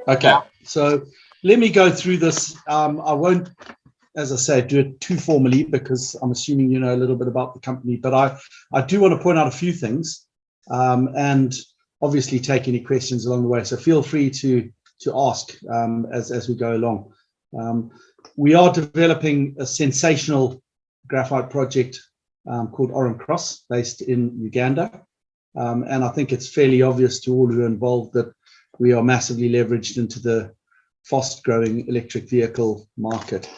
Okay, so let me go through this. I won't, as I say, do it too formally because I'm assuming you know a little bit about the company, but I do want to point out a few things and obviously take any questions along the way. So feel free to ask as we go along. We are developing a sensational graphite project called Orange Cross based in Uganda. And I think it's fairly obvious to all who are involved that we are massively leveraged into the fast-growing electric vehicle market.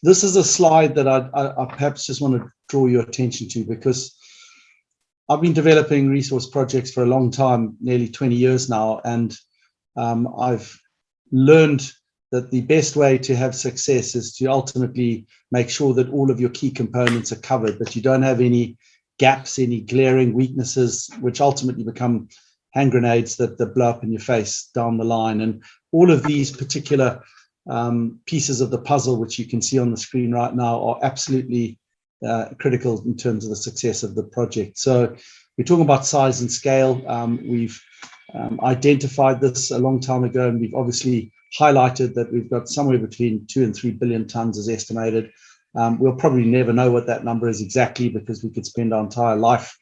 This is a slide that I perhaps just want to draw your attention to because I've been developing resource projects for a long time, nearly 20 years now, and I've learned that the best way to have success is to ultimately make sure that all of your key components are covered, that you don't have any gaps, any glaring weaknesses, which ultimately become hand grenades that blow up in your face down the line. And all of these particular pieces of the puzzle, which you can see on the screen right now, are absolutely critical in terms of the success of the project. So we're talking about size and scale. We've identified this a long time ago, and we've obviously highlighted that we've got somewhere between 2 and 3 billion tons as estimated. We'll probably never know what that number is exactly because we could spend our entire life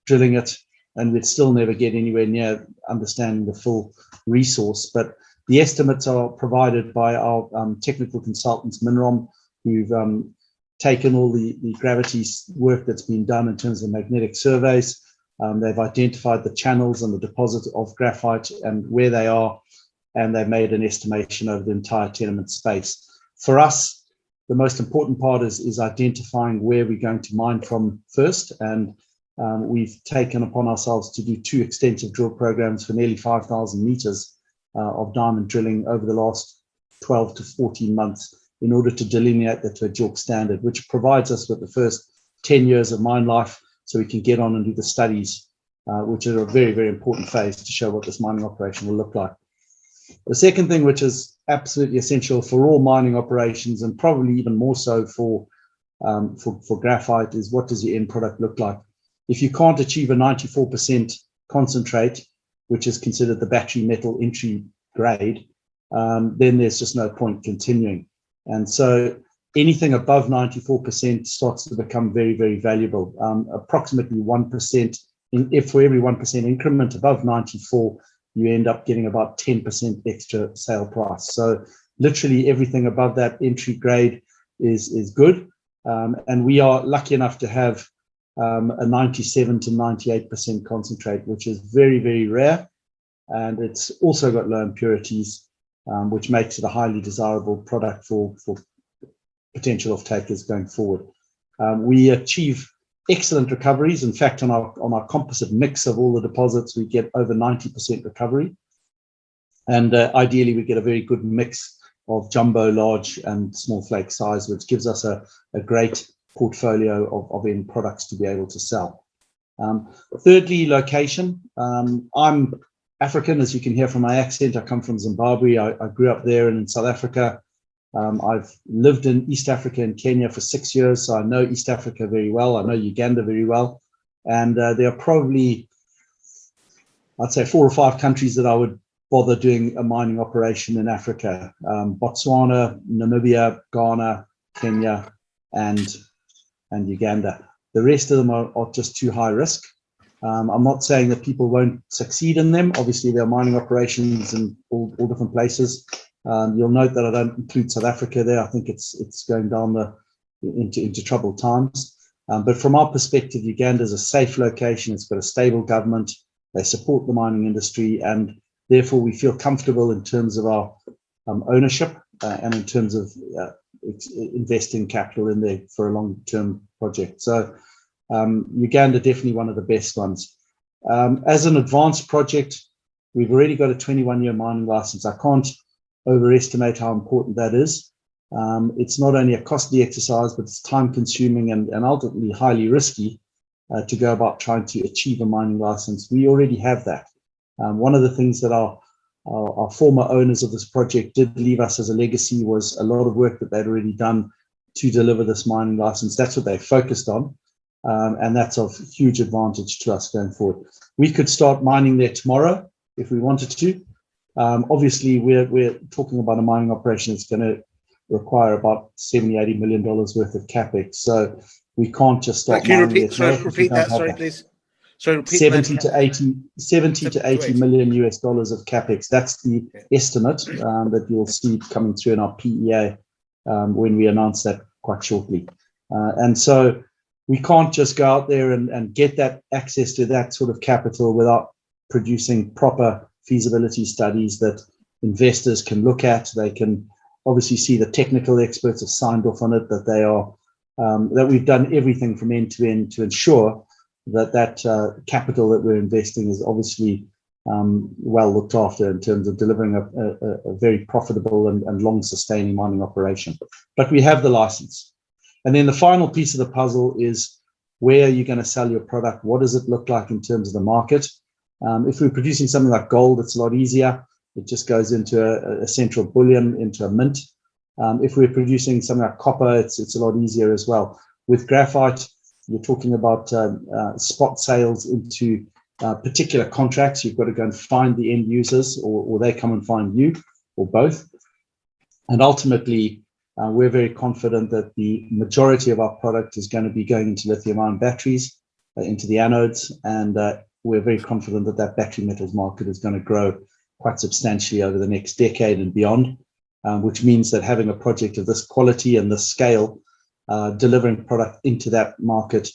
drilling it and we'd still never get anywhere near understanding the full resource. But the estimates are provided by our technical consultants, Minrom, who've taken all the gravity work that's been done in terms of magnetic surveys. They've identified the channels and the deposits of graphite and where they are, and they've made an estimation over the entire tenement space. For us, the most important part is identifying where we're going to mine from first, and we've taken upon ourselves to do 2 extensive drill programs for nearly 5,000 meters of diamond drilling over the last 12 to 14 months in order to delineate that to a JORC standard, which provides us with the first 10 years of mine life so we can get on and do the studies, which are a very, very important phase to show what this mining operation will look like. The second thing, which is absolutely essential for all mining operations and probably even more so for graphite, is what does your end product look like? If you can't achieve a 94% concentrate, which is considered the battery metal entry grade, then there's just no point continuing. And so anything above 94% starts to become very, very valuable. Approximately 1%, for every 1% increment above 94, you end up getting about 10% extra sale price. So literally everything above that entry grade is good. And we are lucky enough to have a 97 to 98% concentrate, which is very, very rare. And it's also got low impurities, which makes it a highly desirable product for potential off-takers going forward. We achieve excellent recoveries. In fact, on our composite mix of all the deposits, we get over 90% recovery. And ideally, we get a very good mix of jumbo, large, and small flake size, which gives us a great portfolio of end products to be able to sell. Thirdly, location. I'm African, as you can hear from my accent. I come from Zimbabwe. I grew up there and in South Africa. I've lived in East Africa and Kenya for 6 years, so I know East Africa very well. I know Uganda very well. And there are probably, I'd say, 4 or 5 countries that I would bother doing a mining operation in Africa. Botswana, Namibia, Ghana, Kenya, and Uganda. The rest of them are just too high risk. I'm not saying that people won't succeed in them. Obviously, there are mining operations in all different places. You'll note that I don't include South Africa there. I think it's going down into troubled times. But from our perspective, Uganda is a safe location. It's got a stable government. They support the mining industry, and therefore we feel comfortable in terms of our ownership and in terms of investing capital in there for a long-term project. So Uganda definitely one of the best ones. As an advanced project, we've already got a 21-year mining license. I can't overestimate how important that is. It's not only a costly exercise, but it's time consuming and ultimately highly risky to go about trying to achieve a mining license. We already have that. One of the things that our former owners of this project did leave us as a legacy was a lot of work that they'd already done to deliver this mining license. That's what they focused on. And that's of huge advantage to us going forward. We could start mining there tomorrow if we wanted to. Obviously, we're talking about a mining operation that's going to require about $70–80 million worth of capex. So we can't just start mining it. Repeat that, sorry, please. So repeat 70 to 80 million US dollars of capex. That's the estimate that you'll see coming through in our PEA when we announce that quite shortly. And so we can't just go out there and get that access to that sort of capital without producing proper feasibility studies that investors can look at. They can obviously see the technical experts have signed off on it, that they are that we've done everything from end to end to ensure that capital that we're investing is obviously well looked after in terms of delivering a very profitable and long sustaining mining operation. But we have the license. And then the final piece of the puzzle is, where are you going to sell your product? What does it look like in terms of the market? If we're producing something like gold, it's a lot easier. It just goes into a central bullion, into a mint. If we're producing something like copper, it's a lot easier as well. With graphite, you're talking about spot sales into particular contracts. You've got to go and find the end users, or they come and find you, or both. And ultimately, we're very confident that the majority of our product is going to be going into lithium-ion batteries, into the anodes, and we're very confident that that battery metals market is going to grow quite substantially over the next decade and beyond, which means that having a project of this quality and this scale, delivering product into that market,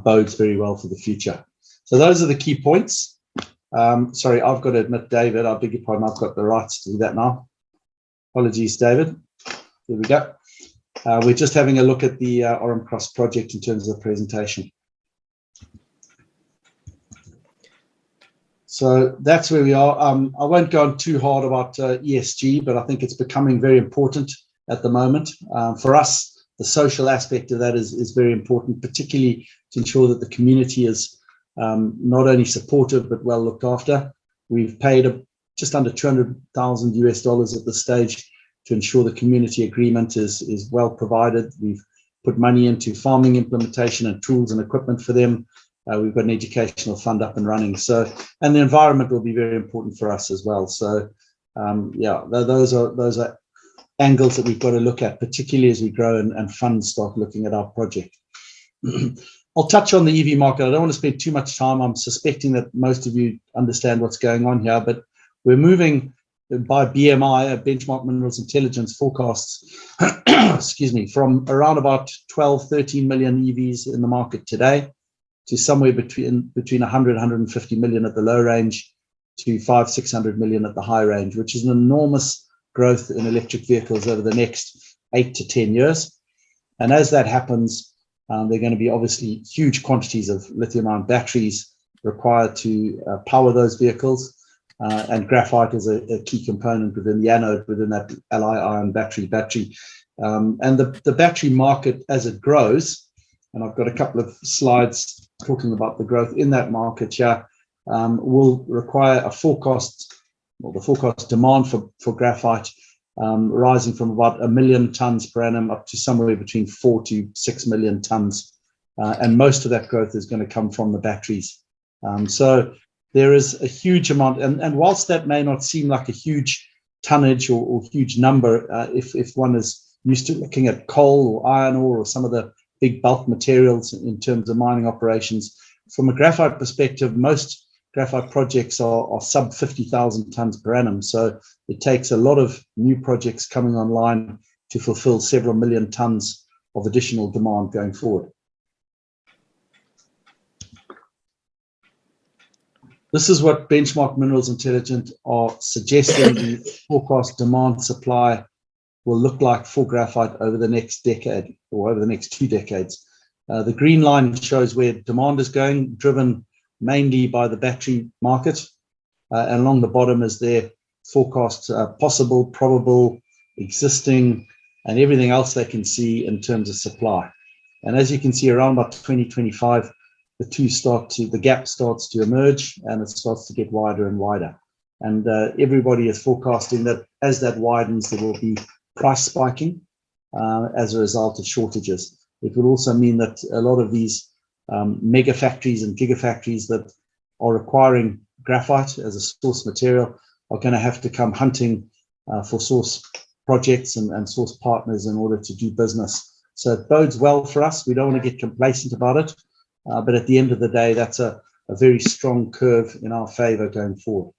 bodes very well for the future. So those are the key points. Sorry, I've got to admit, David, I beg your pardon, I've got the rights to do that now. Apologies, David. There we go. We're just having a look at the Orem Cross project in terms of the presentation. So that's where we are. I won't go on too hard about ESG, but I think it's becoming very important at the moment. For us, the social aspect of that is very important, particularly to ensure that the community is not only supportive, but well looked after. We've paid just under $200,000 US at this stage to ensure the community agreement is well provided. We've put money into farming implementation and tools and equipment for them. We've got an educational fund up and running. So, and the environment will be very important for us as well. So, yeah, those are angles that we've got to look at, particularly as we grow and funds start looking at our project. I'll touch on the EV market. I don't want to spend too much time. I'm suspecting that most of you understand what's going on here, but we're moving by BMI, Benchmark Minerals Intelligence forecasts, excuse me, from around about 12–13 million EVs in the market today to somewhere between 100–150 million at the low range to 5–600 million at the high range, which is an enormous growth in electric vehicles over the next 8 to 10 years. And as that happens, there are going to be obviously huge quantities of lithium-ion batteries required to power those vehicles. And graphite is a key component within the anode, within that Li-ion battery. And the battery market, as it grows, and I've got a couple of slides talking about the growth in that market here, will require a forecast, well, the forecast demand for graphite rising from about 1 million tons per annum up to somewhere between 4 to 6 million tons. And most of that growth is going to come from the batteries. So there is a huge amount, and whilst that may not seem like a huge tonnage or huge number, if one is used to looking at coal or iron ore or some of the big bulk materials in terms of mining operations, from a graphite perspective, most graphite projects are sub 50,000 tons per annum. So it takes a lot of new projects coming online to fulfill several million tons of additional demand going forward. This is what Benchmark Minerals Intelligence are suggesting the forecast demand supply will look like for graphite over the next decade or over the next 2 decades. The green line shows where demand is going, driven mainly by the battery market. And along the bottom is their forecast possible, probable, existing, and everything else they can see in terms of supply. And as you can see, around about 2025, the gap starts to emerge and it starts to get wider and wider. And everybody is forecasting that as that widens, there will be price spiking as a result of shortages. It will also mean that a lot of these mega factories and gigafactories that are requiring graphite as a source material are going to have to come hunting for source projects and source partners in order to do business. So it bodes well for us. We don't want to get complacent about it, but at the end of the day, that's a very strong curve in our favor going forward.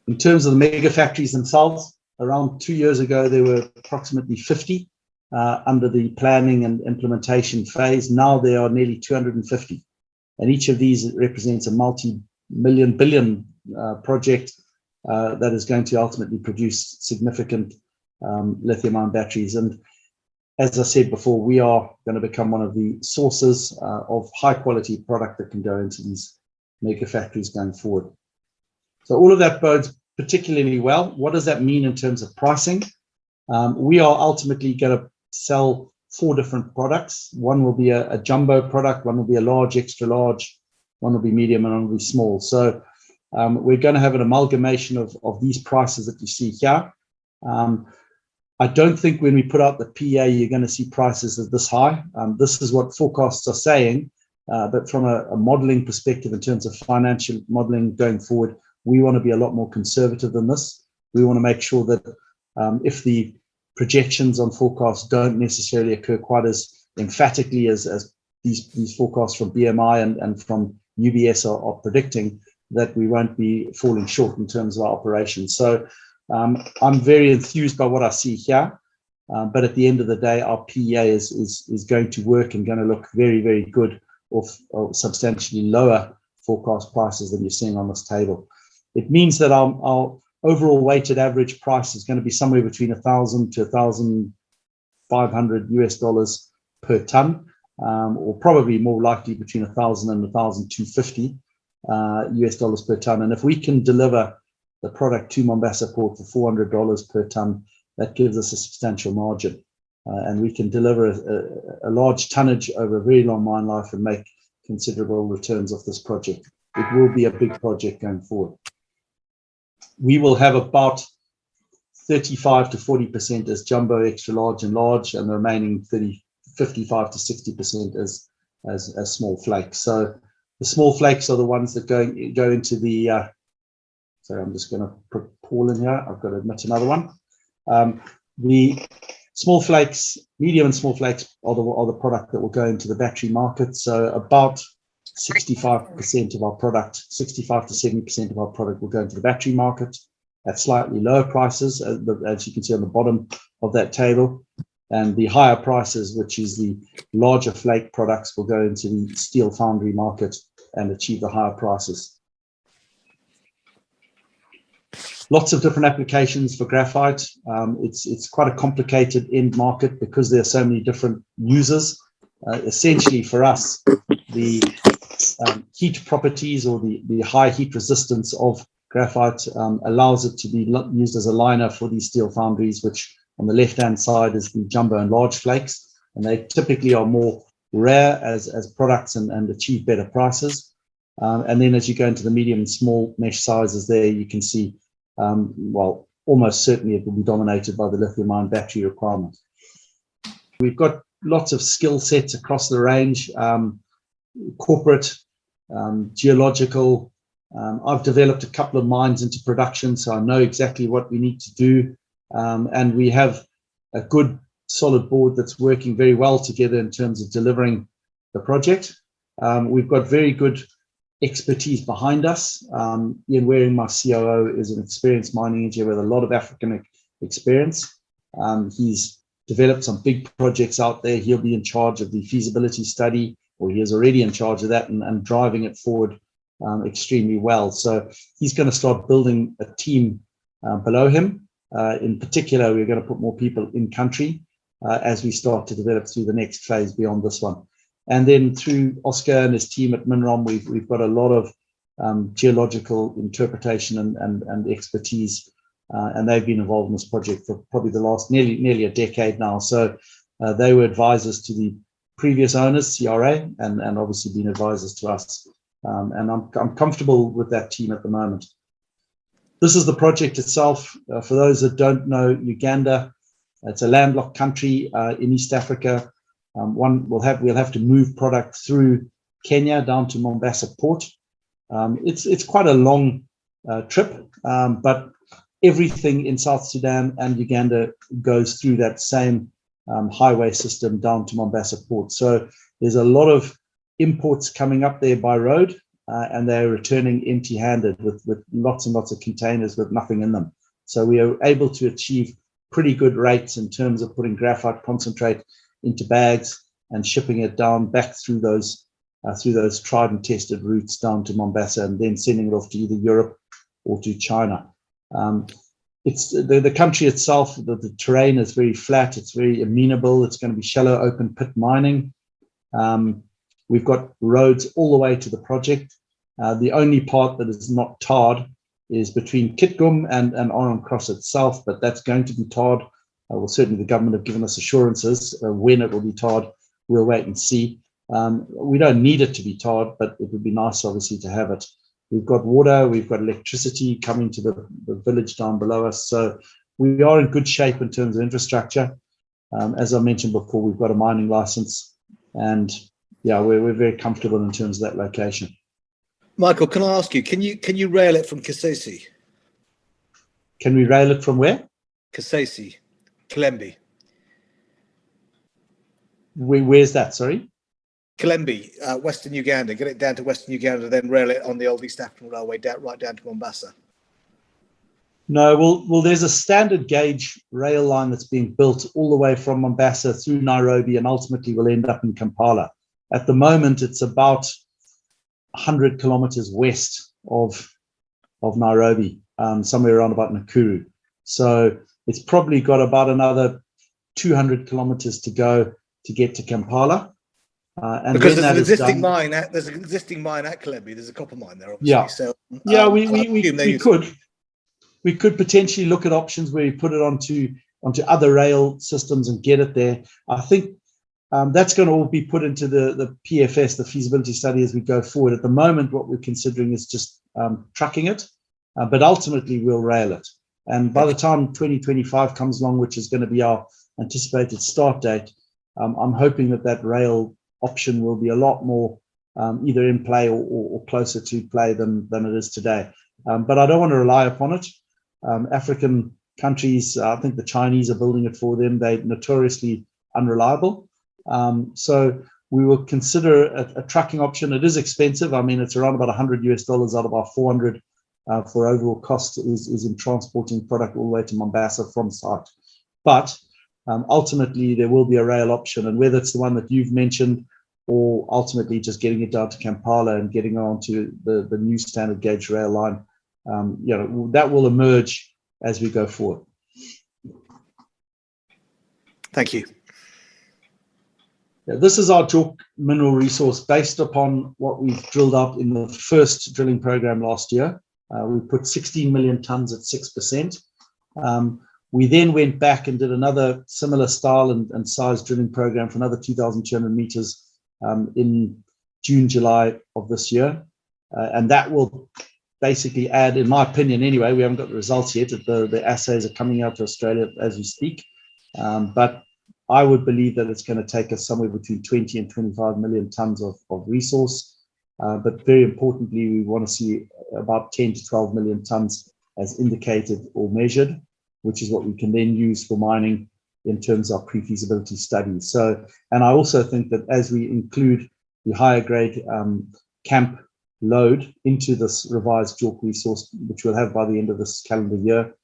In terms of the mega factories themselves, around 2 years ago, there were approximately 50 under the planning and implementation phase. Now there are nearly 250. And each of these represents a multi-million, billion project that is going to ultimately produce significant lithium-ion batteries. And as I said before, we are going to become one of the sources of high-quality product that can go into these mega factories going forward. So all of that bodes particularly well. What does that mean in terms of pricing? We are ultimately going to sell 4 different products. One will be a jumbo product, one will be a large, extra large, one will be medium, and one will be small. So we're going to have an amalgamation of these prices that you see here. I don't think when we put out the PA, you're going to see prices of this high. This is what forecasts are saying, but from a modeling perspective, in terms of financial modeling going forward, we want to be a lot more conservative than this. We want to make sure that if the projections on forecasts don't necessarily occur quite as emphatically as these forecasts from BMI and from UBS are predicting, that we won't be falling short in terms of our operations. So I'm very enthused by what I see here, but at the end of the day, our PEA is going to work and going to look very, very good off substantially lower forecast prices than you're seeing on this table. It means that our overall weighted average price is going to be somewhere between $1,000 to $1,500 US per ton, or probably more likely between $1,000 and $1,250 US dollars per ton. And if we can deliver the product to Mombasa Port for $400 per ton, that gives us a substantial margin. And we can deliver a large tonnage over a very long mine life and make considerable returns off this project. It will be a big project going forward. We will have about 35 to 40% as jumbo, extra large, and large, and the remaining 55 to 60% as small flakes. So the small flakes are the ones that go into the. Sorry, I'm just going to put Paul in here. I've got to admit another one. The small flakes, medium and small flakes are the product that will go into the battery market. So about 65% of our product, 65 to 70% of our product will go into the battery market at slightly lower prices, as you can see on the bottom of that table. And the higher prices, which is the larger flake products, will go into the steel foundry market and achieve the higher prices. Lots of different applications for graphite. It's quite a complicated end market because there are so many different users. Essentially for us, the heat properties or the high heat resistance of graphite allows it to be used as a liner for these steel foundries, which on the left-hand side is the jumbo and large flakes, and they typically are more rare as products and achieve better prices. And then as you go into the medium and small mesh sizes there, you can see, well, almost certainly it will be dominated by the lithium-ion battery requirement. We've got lots of skill sets across the range, corporate, geological. I've developed a couple of mines into production, so I know exactly what we need to do. And we have a good solid board that's working very well together in terms of delivering the project. We've got very good expertise behind us. Ian Waring, my COO, is an experienced mining engineer with a lot of African experience. He's developed some big projects out there. He'll be in charge of the feasibility study, or he is already in charge of that and driving it forward extremely well. So he's going to start building a team below him. In particular, we're going to put more people in country as we start to develop through the next phase beyond this one. And then through Oscar and his team at Minrom, we've got a lot of geological interpretation and expertise, and they've been involved in this project for probably the last nearly a decade now. So they were advisors to the previous owners, CRA, and obviously been advisors to us. And I'm comfortable with that team at the moment. This is the project itself. For those that don't know Uganda, it's a landlocked country in East Africa. We'll have to move product through Kenya down to Mombasa Port. It's quite a long trip, but everything in South Sudan and Uganda goes through that same highway system down to Mombasa port. So there's a lot of imports coming up there by road, and they're returning empty-handed with lots and lots of containers with nothing in them. So we are able to achieve pretty good rates in terms of putting graphite concentrate into bags and shipping it down back through those tried and tested routes down to Mombasa, and then sending it off to either Europe or to China. It's the country itself, the terrain is very flat, it's very amenable, it's going to be shallow open pit mining. We've got roads all the way to the project. The only part that is not tarred is between Kitgum and Oran Cross itself, but that's going to be tarred. Well, certainly the government have given us assurances. When it will be tarred, we'll wait and see. We don't need it to be tarred, but it would be nice, obviously, to have it. We've got water, we've got electricity coming to the village down below us. So we are in good shape in terms of infrastructure. As I mentioned before, we've got a mining license, and yeah, we're very comfortable in terms of that location. Michael, can I ask you, can you rail it from Kasese? Can we rail it from where? Kasese, Kilembe. Where's that, sorry? Kilembe, Western Uganda. Get it down to Western Uganda, then rail it on the old East African Railway right down to Mombasa. No, well, there's a standard gauge rail line that's being built all the way from Mombasa through Nairobi, and ultimately will end up in Kampala. At the moment, it's about 100 kilometers west of Nairobi, somewhere around about Nakuru. So it's probably got about another 200 kilometers to go to get to Kampala. And because there's an existing mine at Kilembe. There's a copper mine there, obviously. Yeah. So yeah, we could potentially look at options where we put it onto other rail systems and get it there. I think that's going to all be put into the PFS, the feasibility study, as we go forward. At the moment, what we're considering is just trucking it, but ultimately we'll rail it. And by the time 2025 comes along, which is going to be our anticipated start date, I'm hoping that rail option will be a lot more either in play or closer to play than it is today. But I don't want to rely upon it. African countries, I think the Chinese are building it for them. They're notoriously unreliable. So we will consider a trucking option. It is expensive. I mean, it's around about $100 out of our 400 for overall cost is in transporting product all the way to Mombasa from site. But ultimately, there will be a rail option, and whether it's the one that you've mentioned or ultimately just getting it down to Kampala and getting on to the new standard gauge rail line, that will emerge as we go forward. Thank you. Yeah, this is our JORC mineral resource based upon what we've drilled out in the first drilling program last year. We put 16 million tons at 6%. We then went back and did another similar style and size drilling program for another 2,200 meters in June, July of this year. And that will basically add, in my opinion anyway, we haven't got the results yet, the assays are coming out to Australia as we speak. But I would believe that it's going to take us somewhere between 20 and 25 million tons of resource. But very importantly, we want to see about 10 to 12 million tons as indicated or measured, which is what we can then use for mining in terms of pre-feasibility studies. So, and I also think that as we include the higher grade camp load into this revised JORC resource, which we'll have by the end of this calendar year,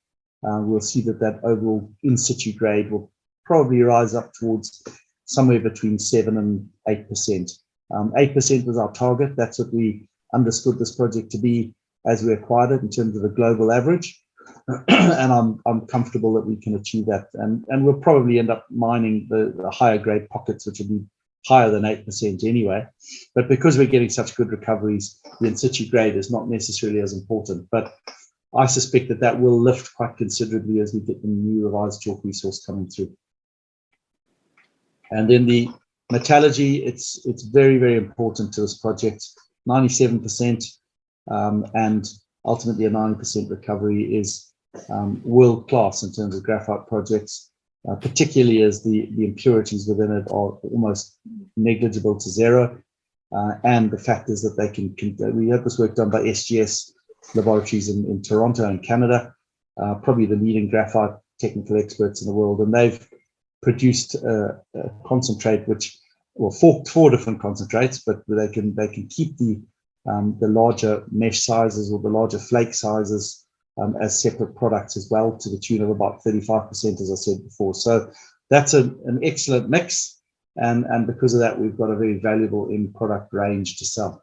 we'll see that overall in situ grade will probably rise up towards somewhere between 7 and 8%. 8% was our target. That's what we understood this project to be as we acquired it in terms of the global average. And I'm comfortable that we can achieve that. And we'll probably end up mining the higher grade pockets, which will be higher than 8% anyway. But because we're getting such good recoveries, the in situ grade is not necessarily as important. But I suspect that will lift quite considerably as we get the new revised JORC resource coming through. And then the metallurgy, it's very, very important to this project. 97% and ultimately a 90% recovery is world class in terms of graphite projects, particularly as the impurities within it are almost negligible to zero. and the factors that they can we had this work done by SGS laboratories in Toronto and Canada, probably the leading graphite technical experts in the world, and they've produced a concentrate which, well, four different concentrates, but they can keep the larger mesh sizes or the larger flake sizes as separate products as well, to the tune of about 35%, as I said before. So that's an excellent mix, and because of that, we've got a very valuable end product range to sell.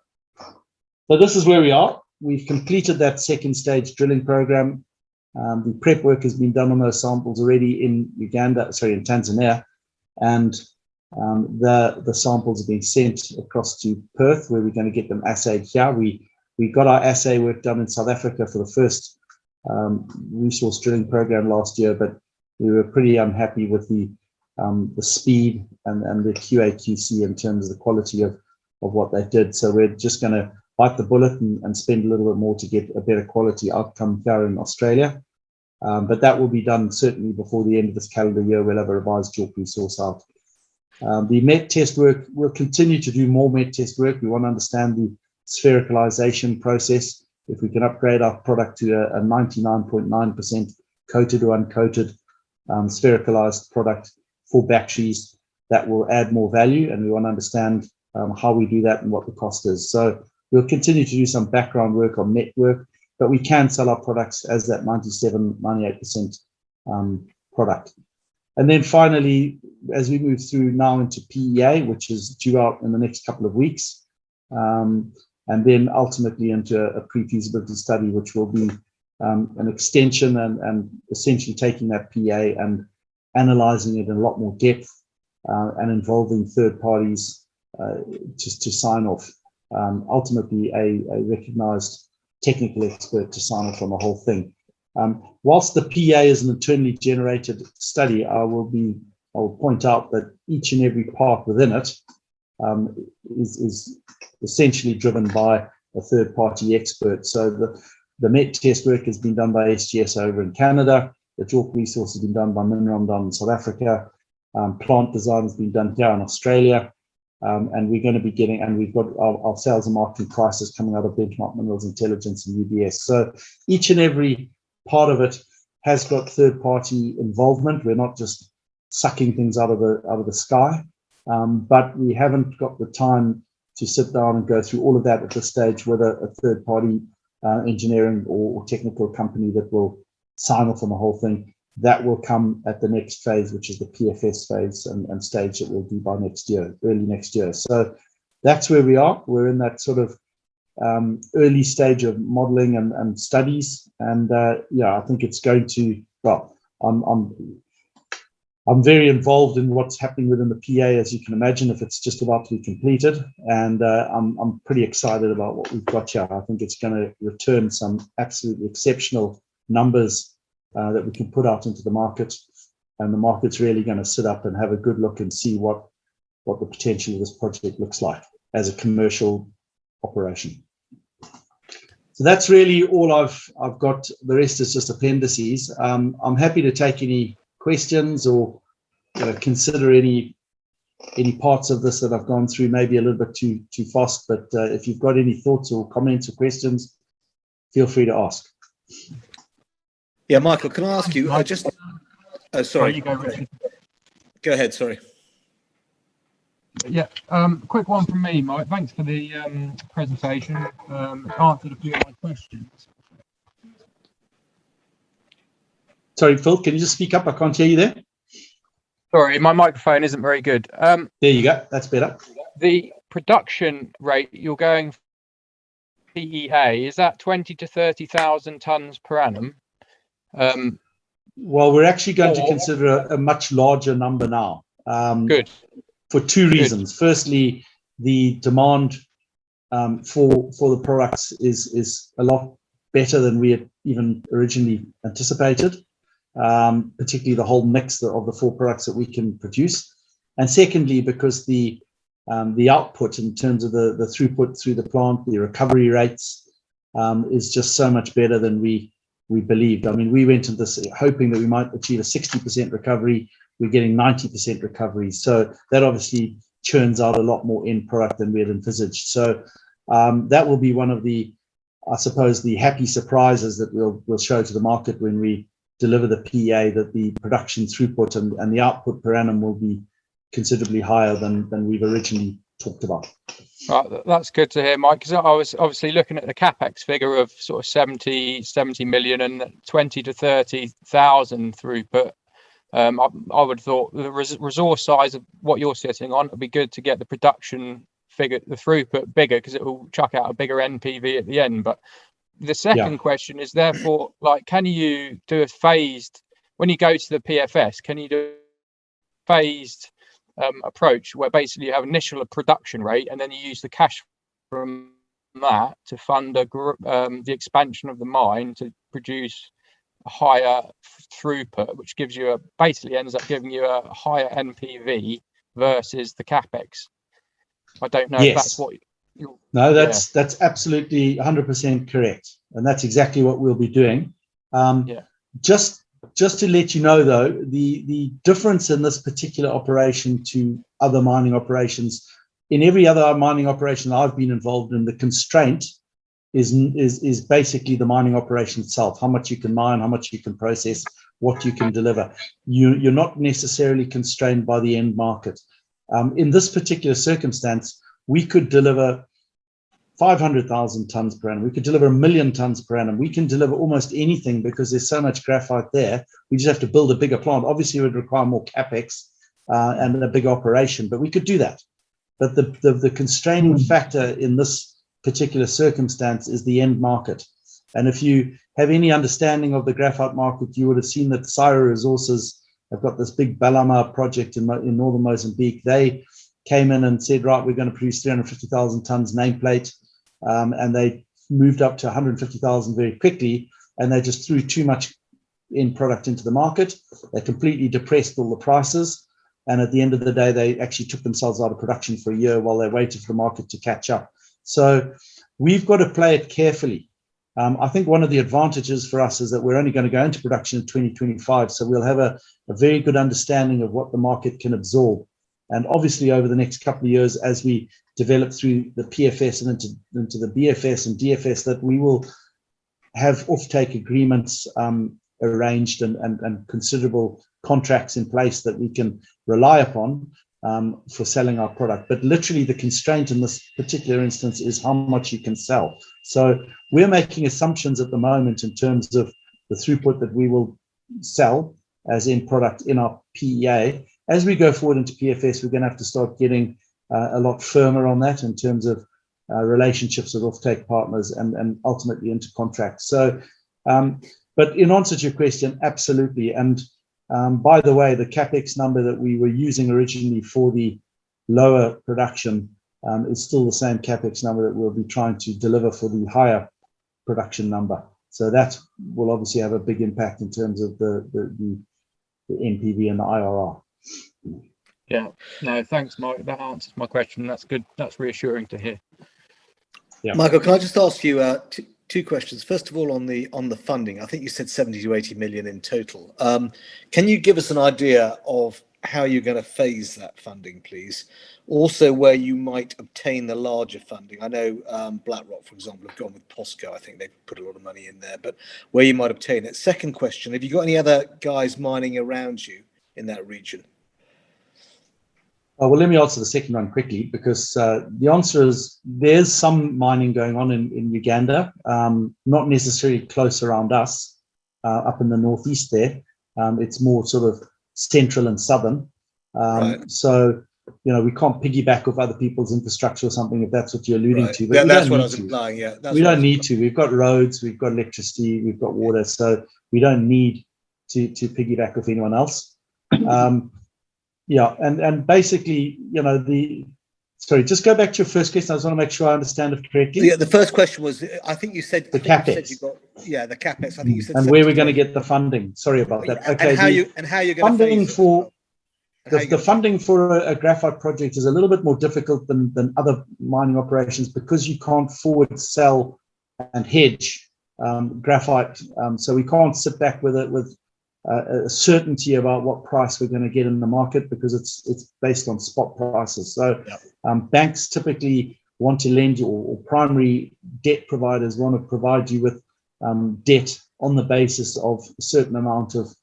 So this is where we are. We've completed that second stage drilling program. The prep work has been done on those samples already in Tanzania, and the samples have been sent across to Perth, where we're going to get them assayed here. We got our assay work done in South Africa for the first resource drilling program last year, but we were pretty unhappy with the speed and the QA/QC in terms of the quality of what they did. So we're just going to bite the bullet and spend a little bit more to get a better quality outcome here in Australia. But that will be done certainly before the end of this calendar year. We'll have a revised JORC resource out. The MET test work, we'll continue to do more MET test work. We want to understand the sphericalization process. If we can upgrade our product to a 99.9% coated or uncoated sphericalized product for batteries, that will add more value, and we want to understand how we do that and what the cost is. So we'll continue to do some background work on MET work, but we can sell our products as that 97-98% product. And then finally, as we move through now into PEA, which is due out in the next couple of weeks, and then ultimately into a pre-feasibility study, which will be an extension and essentially taking that PEA and analyzing it in a lot more depth and involving third parties to sign off. Ultimately, a recognized technical expert to sign off on the whole thing. Whilst the PEA is an internally generated study, I will point out that each and every part within it is essentially driven by a third-party expert. So the MET test work has been done by SGS over in Canada. The JORC resource has been done by Mineral down in South Africa. Plant design has been done here in Australia. And we're going to be getting, and we've got our sales and marketing prices coming out of Benchmark Minerals Intelligence and UBS. So each and every part of it has got third-party involvement. We're not just sucking things out of the sky, but we haven't got the time to sit down and go through all of that at this stage with a third-party engineering or technical company that will sign off on the whole thing. That will come at the next phase, which is the PFS phase and stage that we'll do by next year, early next year. So that's where we are. We're in that sort of early stage of modeling and studies. And yeah, I think it's going to, well, I'm very involved in what's happening within the PA, as you can imagine, if it's just about to be completed. And I'm pretty excited about what we've got here. I think it's going to return some absolutely exceptional numbers that we can put out into the market, and the market's really going to sit up and have a good look and see what the potential of this project looks like as a commercial operation. So that's really all I've got. The rest is just appendices. I'm happy to take any questions or consider any parts of this that I've gone through maybe a little bit too fast, but if you've got any thoughts or comments or questions, feel free to ask. Yeah, Michael, can I ask you sorry. You go, Richard. Go ahead, sorry. Yeah, quick one from me, Mike. Thanks for the presentation. Answered a few of my questions. Sorry, Phil, can you just speak up? I can't hear you there. Sorry, my microphone isn't very good. There you go. That's better. The production rate you're going for PEA, is that 20 to 30,000 tons per annum? Well, we're actually going to consider a much larger number now. Good. For two reasons. Good. Firstly, the demand for the products is a lot better than we had even originally anticipated, particularly the whole mix of the four products that we can produce. And secondly, because the output in terms of the throughput through the plant, the recovery rates, is just so much better than we believed. I mean, we went into this hoping that we might achieve a 60% recovery. We're getting 90% recovery. So that obviously churns out a lot more end product than we had envisaged. So that will be one of the, I suppose, the happy surprises that we'll show to the market when we deliver the PEA, that the production throughput and the output per annum will be considerably higher than we've originally talked about. Right, that's good to hear, Mike, because I was obviously looking at the capex figure of sort of 70 million and 20 to 30,000 throughput. I would have thought the resource size of what you're sitting on, it'd be good to get the production figure, the throughput bigger, because it will chuck out a bigger NPV at the end. But the second question is, therefore, like, can you do a phased, when you go to the PFS, can you do a phased approach where basically you have initial production rate and then you use the cash from that to fund the expansion of the mine to produce a higher throughput, which gives you basically ends up giving you a higher NPV versus the capex? I don't know if that's what no, that's absolutely 100% correct, and that's exactly what we'll be doing. Just to let you know, though, the difference in this particular operation to other mining operations, in every other mining operation I've been involved in, the constraint is basically the mining operation itself, how much you can mine, how much you can process, what you can deliver. You're not necessarily constrained by the end market. In this particular circumstance, we could deliver 500,000 tons per annum. We could deliver 1 million tons per annum. We can deliver almost anything because there's so much graphite there. We just have to build a bigger plant. Obviously, it would require more capex and a big operation, but we could do that. But the constraining factor in this particular circumstance is the end market. And if you have any understanding of the graphite market, you would have seen that Syra Resources have got this big Balama project in northern Mozambique. They came in and said, right, we're going to produce 350,000 tons nameplate. And they moved up to 150,000 very quickly, and they just threw too much end product into the market. They completely depressed all the prices, and at the end of the day, they actually took themselves out of production for a year while they waited for the market to catch up. So we've got to play it carefully. I think one of the advantages for us is that we're only going to go into production in 2025, so we'll have a very good understanding of what the market can absorb. And obviously, over the next couple of years, as we develop through the PFS and into the BFS and DFS, that we will have offtake agreements arranged and considerable contracts in place that we can rely upon for selling our product. But literally, the constraint in this particular instance is how much you can sell. So we're making assumptions at the moment in terms of the throughput that we will sell as end product in our PEA. As we go forward into PFS, we're going to have to start getting a lot firmer on that in terms of relationships with offtake partners and ultimately into contracts. So, but in answer to your question, absolutely. And by the way, the capex number that we were using originally for the lower production is still the same capex number that we'll be trying to deliver for the higher production number. So that will obviously have a big impact in terms of the NPV and the IRR. Yeah, no, thanks, Mike. That answers my question. That's good. That's reassuring to hear. Yeah. Michael, can I just ask you two questions? First of all, on the funding, I think you said 70 to 80 million in total. Can you give us an idea of how you're going to phase that funding, please? Also, where you might obtain the larger funding. I know BlackRock, for example, have gone with POSCO. I think they've put a lot of money in there, but where you might obtain it. Second question, have you got any other guys mining around you in that region? Well, let me answer the second one quickly, because the answer is there's some mining going on in Uganda, not necessarily close around us, up in the northeast there. It's more sort of central and southern. Right. So, you know, we can't piggyback off other people's infrastructure or something, if that's what you're alluding to. But yeah, that's what I was implying, yeah. We don't need to. We've got roads, we've got electricity, we've got water, so we don't need to piggyback off anyone else. Yeah, and basically, you know, sorry, just go back to your first question. I just want to make sure I understand it correctly. Yeah, the first question was, I think you said the capex. The capex. I think you said. And where we're going to get the funding. Sorry about that. Okay. And how you're going to funding for the funding for a graphite project is a little bit more difficult than other mining operations, because you can't forward sell and hedge graphite. So we can't sit back with a certainty about what price we're going to get in the market, because it's based on spot prices. So banks typically want to lend you, or primary debt providers want to provide you with debt on the basis of a certain amount of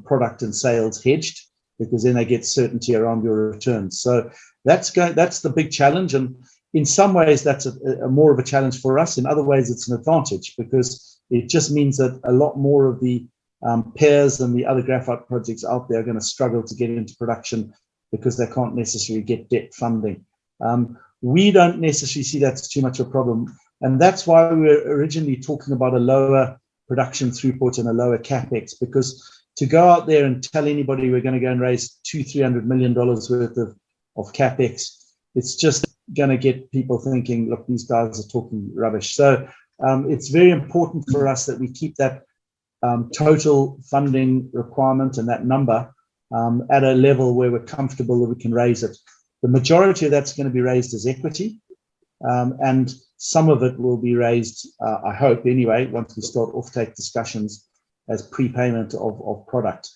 product and sales hedged, because then they get certainty around your returns. So that's the big challenge, and in some ways that's a more of a challenge for us. In other ways it's an advantage, because it just means that a lot more of the pairs and the other graphite projects out there are going to struggle to get into production because they can't necessarily get debt funding. We don't necessarily see that's too much of a problem, and that's why we were originally talking about a lower production throughput and a lower capex, because to go out there and tell anybody we're going to go and raise $200-300 million worth of capex, it's just going to get people thinking, look, these guys are talking rubbish. So it's very important for us that we keep that total funding requirement and that number at a level where we're comfortable that we can raise it. The majority of that's going to be raised as equity, and some of it will be raised, I hope anyway, once we start offtake discussions, as prepayment of product.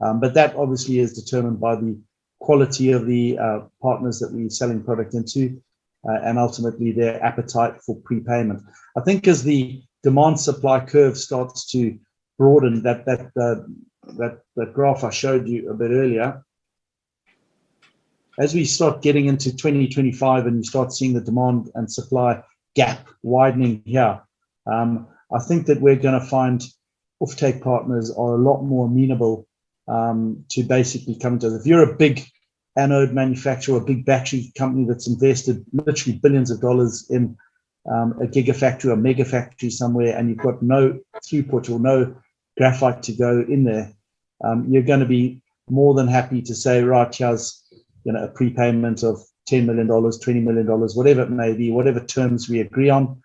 But that obviously is determined by the quality of the partners that we're selling product into, and ultimately their appetite for prepayment. I think as the demand supply curve starts to broaden, that graph I showed you a bit earlier, as we start getting into 2025 and you start seeing the demand and supply gap widening here, I think that we're going to find offtake partners are a lot more amenable to basically come to us. If you're a big anode manufacturer, a big battery company that's invested literally billions of dollars in a gigafactory or mega factory somewhere, and you've got no throughput or no graphite to go in there, you're going to be more than happy to say, right, here's a prepayment of $10 million, $20 million, whatever it may be, whatever terms we agree on,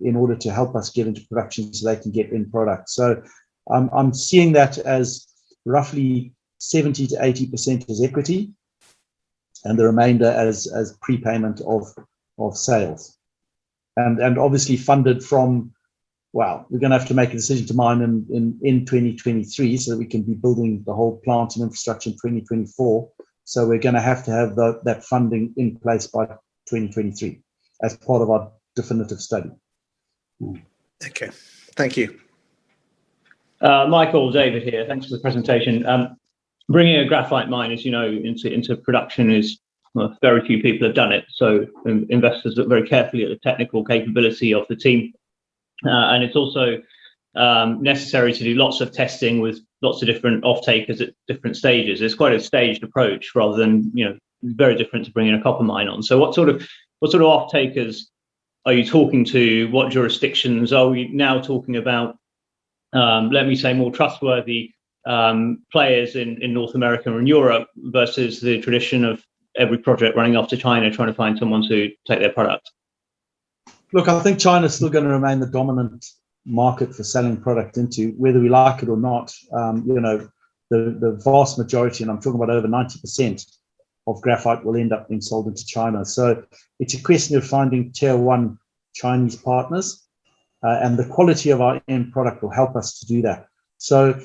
in order to help us get into production so they can get in product. So I'm seeing that as roughly 70 to 80% as equity, and the remainder as prepayment of sales. And obviously funded from, well, we're going to have to make a decision to mine in 2023 so that we can be building the whole plant and infrastructure in 2024. So we're going to have that funding in place by 2023 as part of our definitive study. Okay, thank you. Michael, David here. Thanks for the presentation. Bringing a graphite mine, as you know, into production is, well, very few people have done it. So investors look very carefully at the technical capability of the team. And it's also necessary to do lots of testing with lots of different off-takers at different stages. It's quite a staged approach rather than, very different to bringing a copper mine on. So what sort of off-takers are you talking to? What jurisdictions are we now talking about? Let me say more trustworthy players in North America and Europe versus the tradition of every project running off to China trying to find someone to take their product? Look, I think China's still going to remain the dominant market for selling product into, whether we like it or not. The vast majority, and I'm talking about over 90% of graphite, will end up being sold into China. So it's a question of finding tier one Chinese partners, and the quality of our end product will help us to do that. So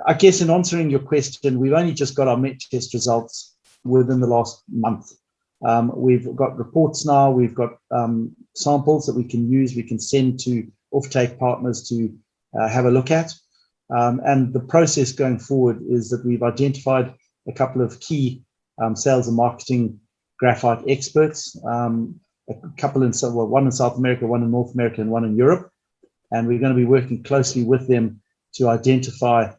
I guess in answering your question, we've only just got our MET test results within the last month. We've got reports now, we've got samples that we can use, we can send to offtake partners to have a look at. And the process going forward is that we've identified a couple of key sales and marketing graphite experts, a couple one in South America, one in North America, and one in Europe. And we're going to be working closely with them to identify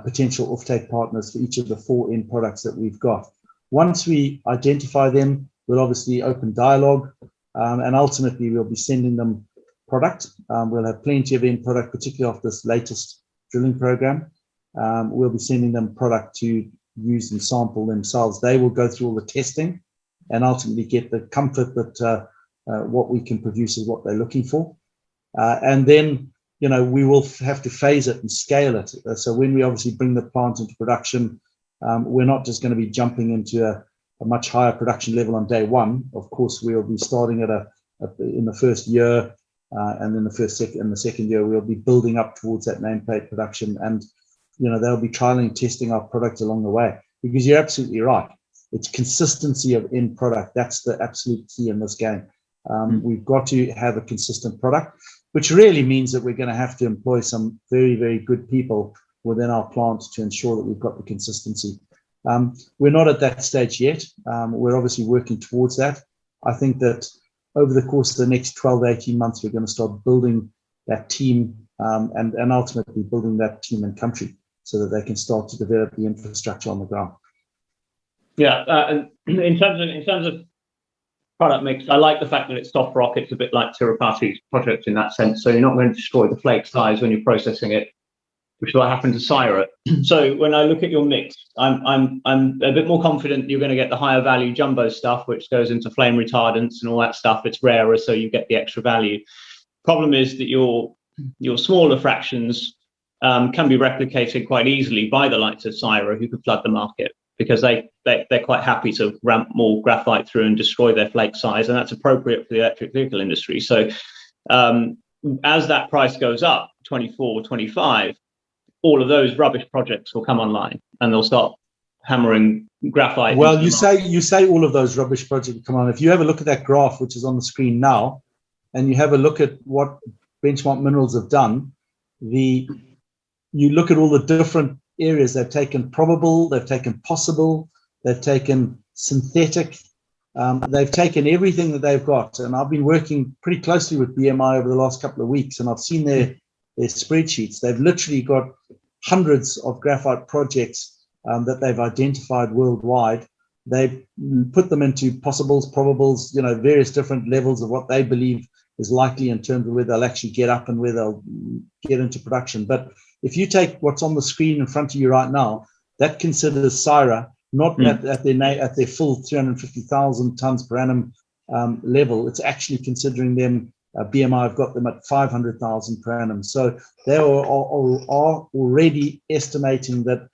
potential offtake partners for each of the 4 end products that we've got. Once we identify them, we'll obviously open dialogue, and ultimately we'll be sending them product. We'll have plenty of end product, particularly off this latest drilling program. We'll be sending them product to use and sample themselves. They will go through all the testing and ultimately get the comfort that what we can produce is what they're looking for. And then, we will have to phase it and scale it. So when we obviously bring the plant into production, we're not just going to be jumping into a much higher production level on day one. Of course, we'll be starting at in the first year, and then the second year, we'll be building up towards that nameplate production. And they'll be trialing and testing our product along the way, because you're absolutely right. It's consistency of end product. That's the absolute key in this game. We've got to have a consistent product, which really means that we're going to have to employ some very, very good people within our plant to ensure that we've got the consistency. We're not at that stage yet. We're obviously working towards that. I think that over the course of the next 12 to 18 months, we're going to start building that team and ultimately building that team in country so that they can start to develop the infrastructure on the ground. Yeah, and in terms of product mix, I like the fact that it's soft rock. It's a bit like Tirupati's project in that sense. So you're not going to destroy the flake size when you're processing it, which is what happened to Syra. So when I look at your mix, I'm a bit more confident you're going to get the higher value jumbo stuff, which goes into flame retardants and all that stuff. It's rarer, so you get the extra value. Problem is that your smaller fractions can be replicated quite easily by the likes of Syra, who could flood the market, because they're quite happy to ramp more graphite through and destroy their flake size, and that's appropriate for the electric vehicle industry. So as that price goes up, 24, 25, all of those rubbish projects will come online and they'll start hammering graphite. Well, you say all of those rubbish projects come on. If you have a look at that graph, which is on the screen now, and you have a look at what Benchmark Minerals have done, you look at all the different areas. They've taken probable, they've taken possible, they've taken synthetic, they've taken everything that they've got. And I've been working pretty closely with BMI over the last couple of weeks, and I've seen their spreadsheets. They've literally got hundreds of graphite projects that they've identified worldwide. They've put them into possibles, probables, various different levels of what they believe is likely in terms of where they'll actually get up and where they'll get into production. But if you take what's on the screen in front of you right now, that considers Syra not at their full 350,000 tons per annum level. It's actually considering them. BMI have got them at 500,000 per annum. So they are already estimating that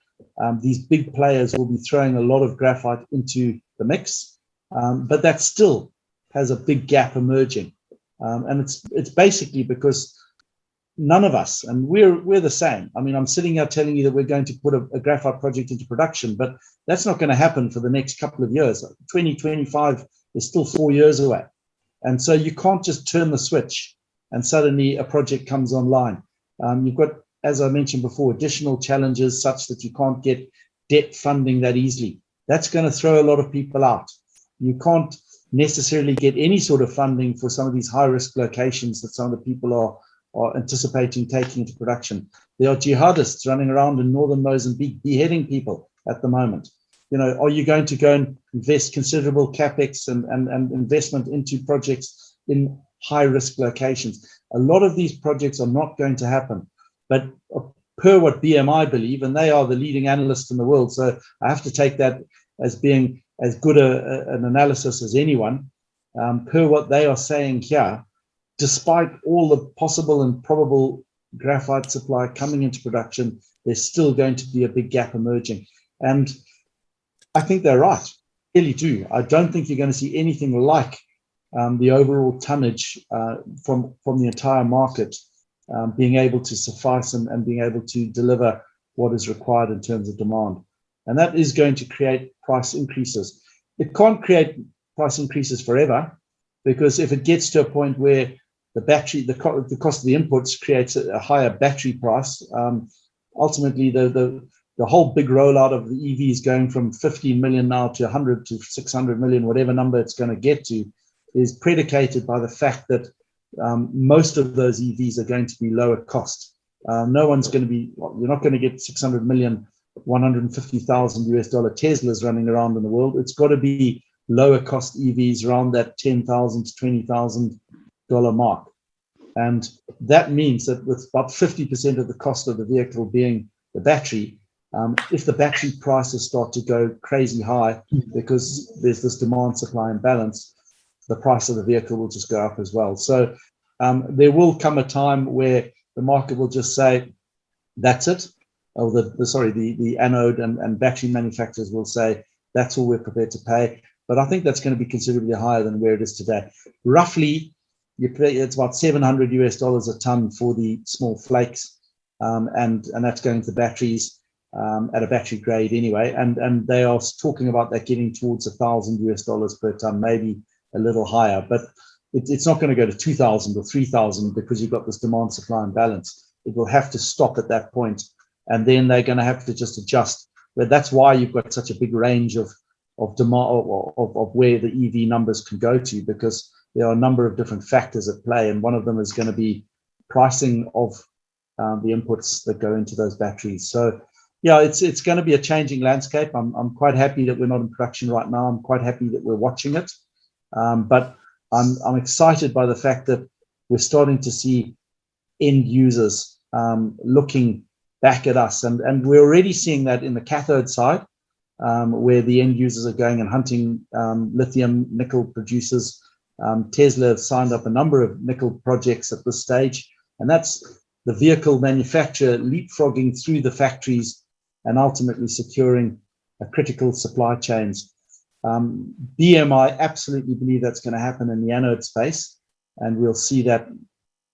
these big players will be throwing a lot of graphite into the mix, but that still has a big gap emerging. And it's basically because none of us, and we're the same. I mean, I'm sitting here telling you that we're going to put a graphite project into production, but that's not going to happen for the next couple of years. 2025 is still 4 years away. And so you can't just turn the switch and suddenly a project comes online. You've got, as I mentioned before, additional challenges such that you can't get debt funding that easily. That's going to throw a lot of people out. You can't necessarily get any sort of funding for some of these high-risk locations that some of the people are anticipating taking into production. There are jihadists running around in northern Mozambique beheading people at the moment. Are you going to go and invest considerable capex and investment into projects in high-risk locations? A lot of these projects are not going to happen. But per what BMI believe, and they are the leading analysts in the world, so I have to take that as being as good an analysis as anyone, per what they are saying here, despite all the possible and probable graphite supply coming into production, there's still going to be a big gap emerging. And I think they're right, I really do. I don't think you're going to see anything like the overall tonnage from the entire market being able to suffice and being able to deliver what is required in terms of demand. And that is going to create price increases. It can't create price increases forever, because if it gets to a point where the battery, the cost of the inputs creates a higher battery price, ultimately the whole big rollout of the EVs going from 15 million now to 100 to 600 million, whatever number it's going to get to, is predicated by the fact that most of those EVs are going to be lower cost. No one's going to be, you're not going to get 600 million, $150,000 US Teslas running around in the world. It's got to be lower cost EVs around that $10,000 to $20,000 mark. And that means that with about 50% of the cost of the vehicle being the battery, if the battery prices start to go crazy high because there's this demand supply imbalance, the price of the vehicle will just go up as well. So there will come a time where the market will just say, that's it. Or the anode and battery manufacturers will say, that's all we're prepared to pay. But I think that's going to be considerably higher than where it is today. Roughly, it's about $700 US a ton for the small flakes. and that's going to batteries at a battery grade anyway. And they are talking about that getting towards $1,000 per ton, maybe a little higher, but it's not going to go to 2,000 or 3,000 because you've got this demand supply imbalance. It will have to stop at that point, and then they're going to have to just adjust. But that's why you've got such a big range of demand of where the EV numbers can go to, because there are a number of different factors at play, and one of them is going to be pricing of the inputs that go into those batteries. So yeah, it's going to be a changing landscape. I'm quite happy that we're not in production right now. I'm quite happy that we're watching it, but I'm excited by the fact that we're starting to see end users looking back at us, and we're already seeing that in the cathode side, where the end users are going and hunting lithium nickel producers. Tesla have signed up a number of nickel projects at this stage, and that's the vehicle manufacturer leapfrogging through the factories and ultimately securing critical supply chains. I absolutely believe that's going to happen in the anode space, and we'll see that,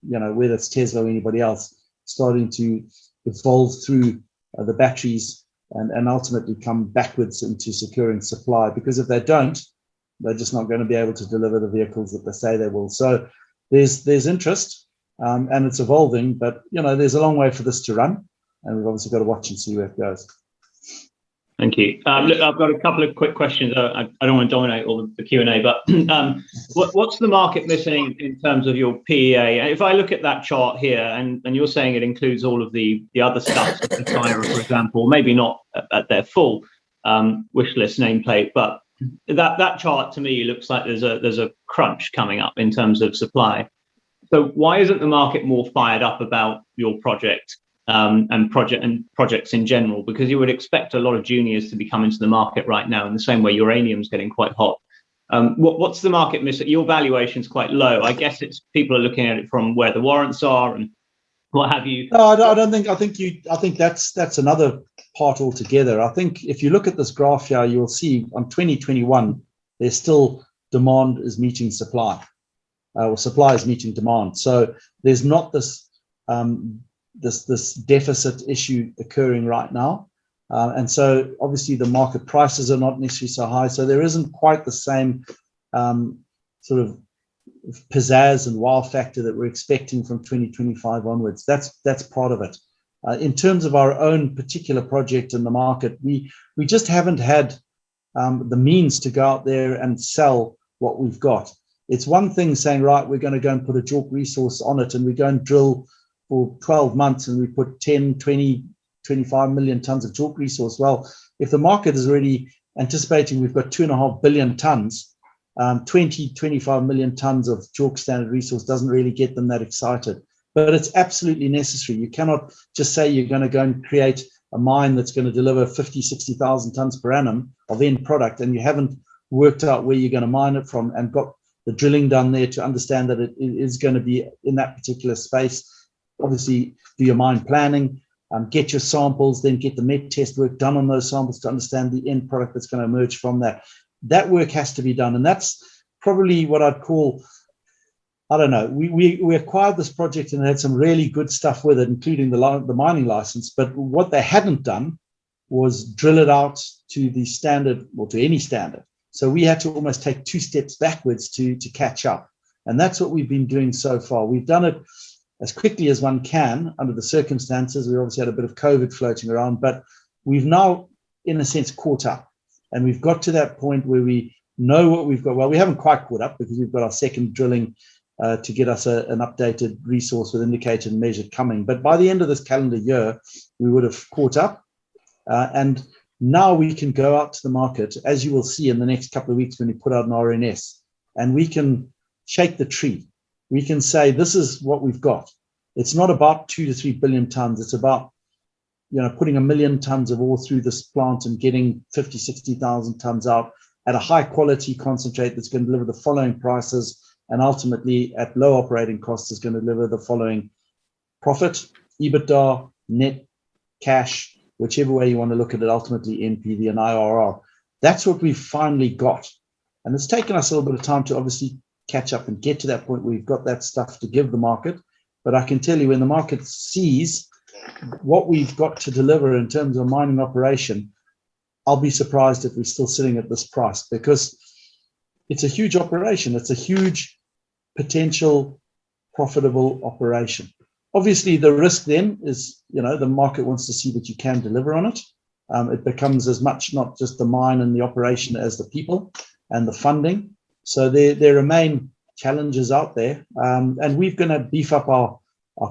whether it's Tesla or anybody else, starting to evolve through the batteries and ultimately come backwards into securing supply, because if they don't, they're just not going to be able to deliver the vehicles that they say they will. So there's interest, and it's evolving, but there's a long way for this to run, and we've obviously got to watch and see where it goes. Thank you. Look, I've got a couple of quick questions. I don't want to dominate all the Q&A, but what's the market missing in terms of your PEA? And if I look at that chart here, and you're saying it includes all of the other stuff, China, for example, maybe not at their full wish list nameplate, but that chart to me looks like there's a crunch coming up in terms of supply. So why isn't the market more fired up about your project and projects in general? Because you would expect a lot of juniors to be coming to the market right now, in the same way uranium's getting quite hot. What's the market miss? Your valuation's quite low. I guess it's people are looking at it from where the warrants are and what have you. No, I don't think. I think that's another part altogether. I think if you look at this graph here, you'll see on 2021 there's still demand is meeting supply, or supply is meeting demand. So there's not this this deficit issue occurring right now, and so obviously the market prices are not necessarily so high. So there isn't quite the same sort of pizzazz and wow factor that we're expecting from 2025 onwards. That's part of it. In terms of our own particular project in the market, we just haven't had the means to go out there and sell what we've got. It's one thing saying, right, we're going to go and put a JORC resource on it, and we go and drill for 12 months and we put 10, 20, 25 million tons of JORC resource. Well, if the market is already anticipating we've got 2.5 billion tons, 20, 25 million tons of JORC standard resource doesn't really get them that excited. But it's absolutely necessary. You cannot just say you're going to go and create a mine that's going to deliver 50, 60,000 tons per annum of end product, and you haven't worked out where you're going to mine it from and got the drilling done there to understand that it is going to be in that particular space. Obviously, do your mine planning, get your samples, then get the met test work done on those samples to understand the end product that's going to emerge from that. That work has to be done, and that's probably what I'd call, I don't know, we acquired this project and had some really good stuff with it, including the mining license, but what they hadn't done was drill it out to the standard, or to any standard. So we had to almost take 2 steps backwards to catch up, and that's what we've been doing so far. We've done it as quickly as one can under the circumstances. We obviously had a bit of COVID floating around, but we've now, in a sense, caught up. And we've got to that point where we know what we've got. Well, we haven't quite caught up because we've got our second drilling to get us an updated resource with indicated and measured coming. But by the end of this calendar year, we would have caught up. And now we can go out to the market, as you will see in the next couple of weeks when we put out an RNS, and we can shake the tree. We can say, this is what we've got. It's not about 2 to 3 billion tons. It's about, putting 1 million tons of ore through this plant and getting 50, 60,000 tons out at a high quality concentrate that's going to deliver the following prices, and ultimately at low operating costs is going to deliver the following profit, EBITDA, net cash, whichever way you want to look at it, ultimately NPV and IRR. That's what we've finally got. And it's taken us a little bit of time to obviously catch up and get to that point where we've got that stuff to give the market. But I can tell you, when the market sees what we've got to deliver in terms of mining operation, I'll be surprised if we're still sitting at this price, because it's a huge operation. It's a huge potential profitable operation. Obviously, the risk then is, the market wants to see that you can deliver on it. It becomes as much not just the mine and the operation as the people and the funding. So there remain challenges out there. And we're going to beef up our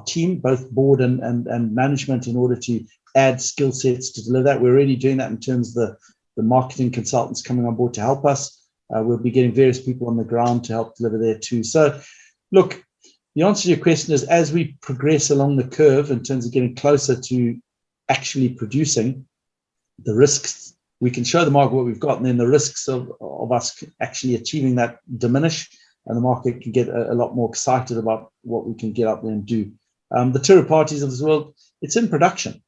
team, both board and management, in order to add skill sets to deliver that. We're already doing that in terms of the marketing consultants coming on board to help us. We'll be getting various people on the ground to help deliver there too. So, look, the answer to your question is, as we progress along the curve in terms of getting closer to actually producing, the risks, we can show the market what we've got, and then the risks of us actually achieving that diminish, and the market can get a lot more excited about what we can get up there and do. The Turo parties of this world, it's in production.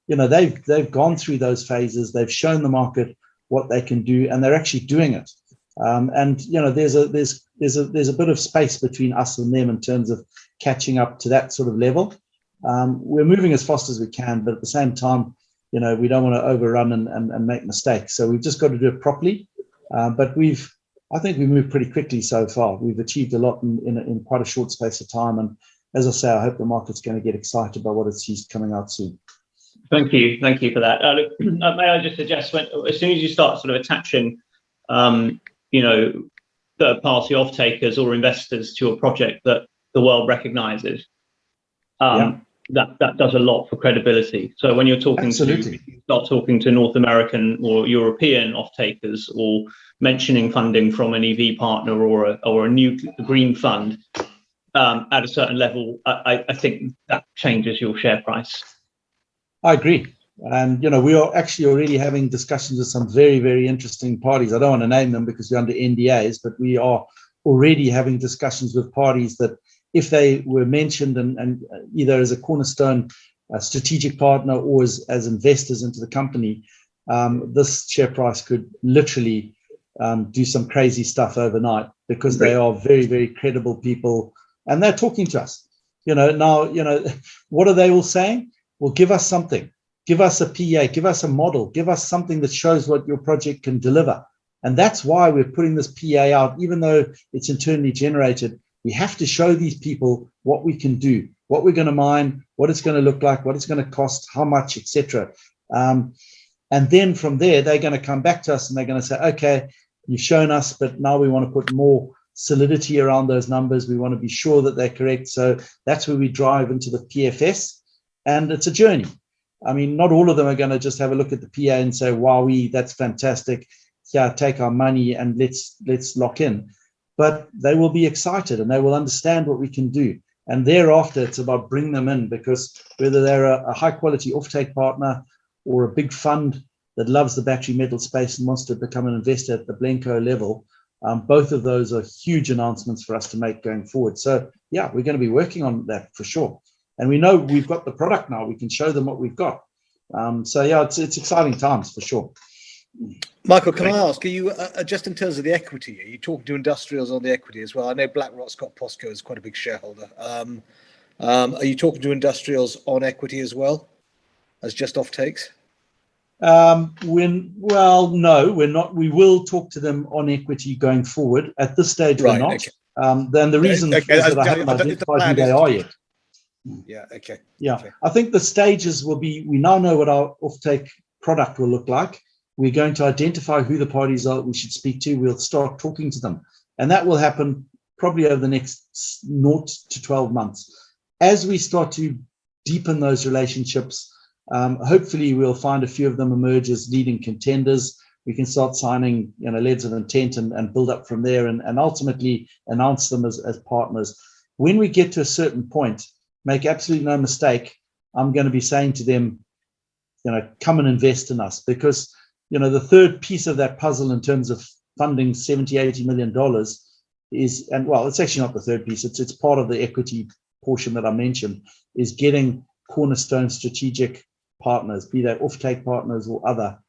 They've gone through those phases. They've shown the market what they can do, and they're actually doing it. There's a bit of space between us and them in terms of catching up to that sort of level. We're moving as fast as we can, but at the same time, we don't want to overrun and make mistakes. So we've just got to do it properly. But I think we moved pretty quickly so far. We've achieved a lot in quite a short space of time. And as I say, I hope the market's going to get excited by what it sees coming out soon. Thank you for that. May I just suggest, as soon as you start sort of attaching, third-party off-takers or investors to a project that the world recognises, that does a lot for credibility. So when you're talking start talking to North American or European off-takers, or mentioning funding from an EV partner or a new green fund at a certain level, I think that changes your share price. I agree. And, we are actually already having discussions with some very, very interesting parties. I don't want to name them because we're under NDAs, but we are already having discussions with parties that, if they were mentioned and either as a cornerstone strategic partner or as investors into the company, this share price could literally do some crazy stuff overnight, because they are very, very credible people, and they're talking to us. What are they all saying? Well, give us something. Give us a PA, give us a model, give us something that shows what your project can deliver. And that's why we're putting this PA out, even though it's internally generated. We have to show these people what we can do, what we're going to mine, what it's going to look like, what it's going to cost, how much, etc. And then from there, they're going to come back to us and they're going to say, okay, you've shown us, but now we want to put more solidity around those numbers. We want to be sure that they're correct. So that's where we drive into the PFS. And it's a journey. I mean, not all of them are going to just have a look at the PA and say, wowee, that's fantastic. Yeah, take our money and let's lock in. But they will be excited and they will understand what we can do. And thereafter, it's about bringing them in, because whether they're a high quality offtake partner or a big fund that loves the battery metal space and wants to become an investor at the Blencowe level, both of those are huge announcements for us to make going forward. So, yeah, we're going to be working on that for sure. And we know we've got the product now. We can show them what we've got. So, yeah, it's exciting times for sure. Michael, can I ask, are you, just in terms of the equity, are you talking to industrials on the equity as well? I know BlackRock's got POSCO as quite a big shareholder. Are you talking to industrials on equity as well, as just off takes? No, we're not. We will talk to them on equity going forward. At this stage, we're not. Okay. Then the reason is that I haven't identified who they are yet. Yeah, okay. Yeah, okay. I think the stages will be, we now know what our offtake product will look like. We're going to identify who the parties are that we should speak to. We'll start talking to them. And that will happen probably over the next 0 to 12 months. As we start to deepen those relationships, hopefully we'll find a few of them emerge as leading contenders. We can start signing, letters of intent and build up from there and ultimately announce them as partners. When we get to a certain point, make absolutely no mistake, I'm going to be saying to them, come and invest in us, because the third piece of that puzzle in terms of funding $70-80 million is, and well, it's actually not the third piece, it's part of the equity portion that I mentioned, is getting cornerstone strategic partners, be they offtake partners or other,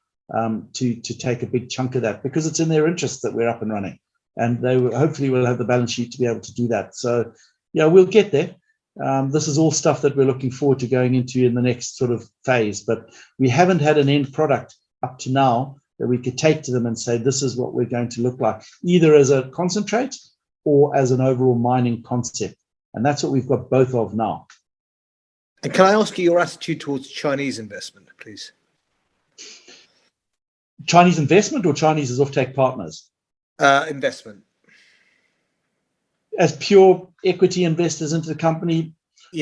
to take a big chunk of that, because it's in their interest that we're up and running, and they hopefully will have the balance sheet to be able to do that. So yeah, we'll get there. This is all stuff that we're looking forward to going into in the next sort of phase, but we haven't had an end product up to now that we could take to them and say, this is what we're going to look like, either as a concentrate or as an overall mining concept. And that's what we've got both of now. And can I ask you your attitude towards Chinese investment, please? Chinese investment or Chinese as offtake partners? Investment. As pure equity investors into the company,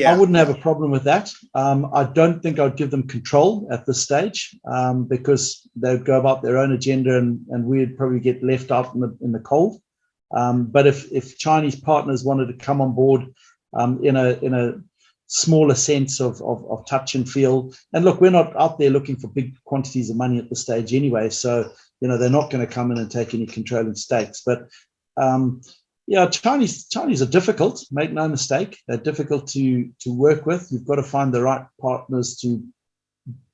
I wouldn't have a problem with that. I don't think I'd give them control at this stage because they'd go about their own agenda and we'd probably get left out in the cold. But if Chinese partners wanted to come on board in a smaller sense of touch and feel, and look, we're not out there looking for big quantities of money at this stage anyway, so they're not going to come in and take any controlling stakes. But Chinese are difficult, make no mistake. They're difficult to work with. You've got to find the right partners to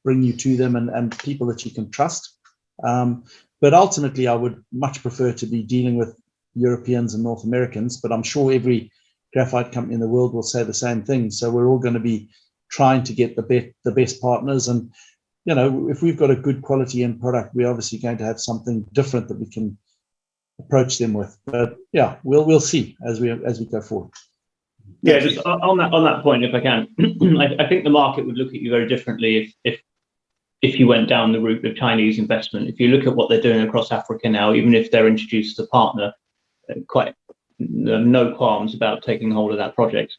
bring you to them and people that you can trust. But ultimately, I would much prefer to be dealing with Europeans and North Americans, but I'm sure every graphite company in the world will say the same thing. So we're all going to be trying to get the best partners. And, if we've got a good quality end product, we're obviously going to have something different that we can approach them with. But yeah, we'll see as we go forward. Yeah, just on that point, if I can, I think the market would look at you very differently if you went down the route of Chinese investment. If you look at what they're doing across Africa now, even if they're introduced as a partner, quite no qualms about taking hold of that project,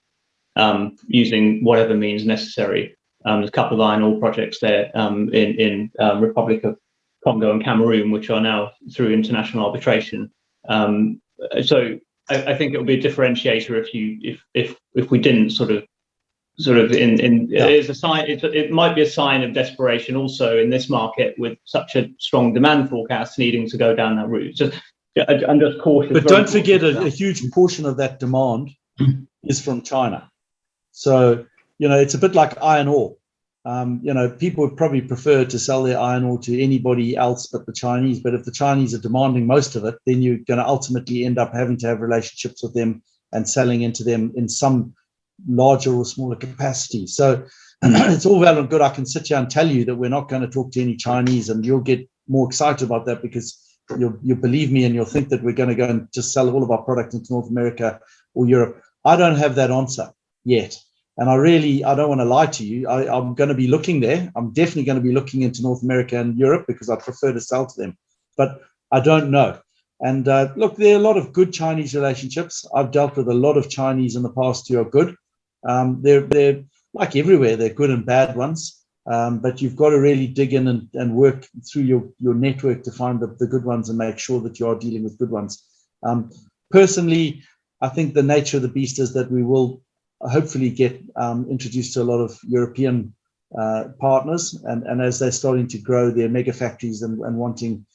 using whatever means necessary. There's a couple of iron ore projects there in Republic of Congo and Cameroon, which are now through international arbitration. So I think it will be a differentiator if we didn't sort of it's a sign. It might be a sign of desperation also in this market with such a strong demand forecast needing to go down that route. I'm just cautious. But don't forget a huge portion of that demand is from China. So, it's a bit like iron ore. People would probably prefer to sell their iron ore to anybody else but the Chinese. But if the Chinese are demanding most of it, then you're going to ultimately end up having to have relationships with them and selling into them in some larger or smaller capacity. So it's all well and good. I can sit here and tell you that we're not going to talk to any Chinese, and you'll get more excited about that because you'll believe me and you'll think that we're going to go and just sell all of our product into North America or Europe. I don't have that answer yet. And I don't want to lie to you. I'm going to be looking there. I'm definitely going to be looking into North America and Europe because I prefer to sell to them. But I don't know. And look, there are a lot of good Chinese relationships. I've dealt with a lot of Chinese in the past who are good. They're like everywhere. They're good and bad ones. But you've got to really dig in and work through your network to find the good ones and make sure that you are dealing with good ones. Personally, I think the nature of the beast is that we will hopefully get introduced to a lot of European partners, and as they're starting to grow their mega factories and wanting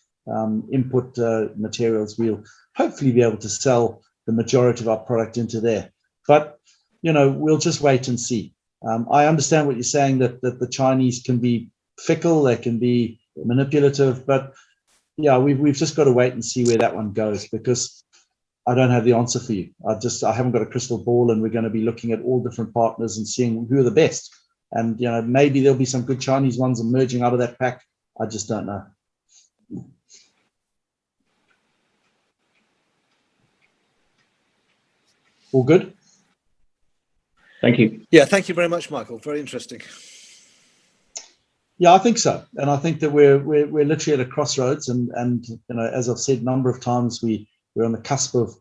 input materials, we'll hopefully be able to sell the majority of our product into there. But we'll just wait and see. I understand what you're saying, that the Chinese can be fickle, they can be manipulative, but yeah, we've just got to wait and see where that one goes, because I don't have the answer for you. I haven't got a crystal ball, and we're going to be looking at all different partners and seeing who are the best. And maybe there'll be some good Chinese ones emerging out of that pack. I just don't know. All good? Thank you. Yeah, thank you very much, Michael. Very interesting. Yeah, I think so. And I think that we're literally at a crossroads, and as I've said a number of times, we're on the cusp of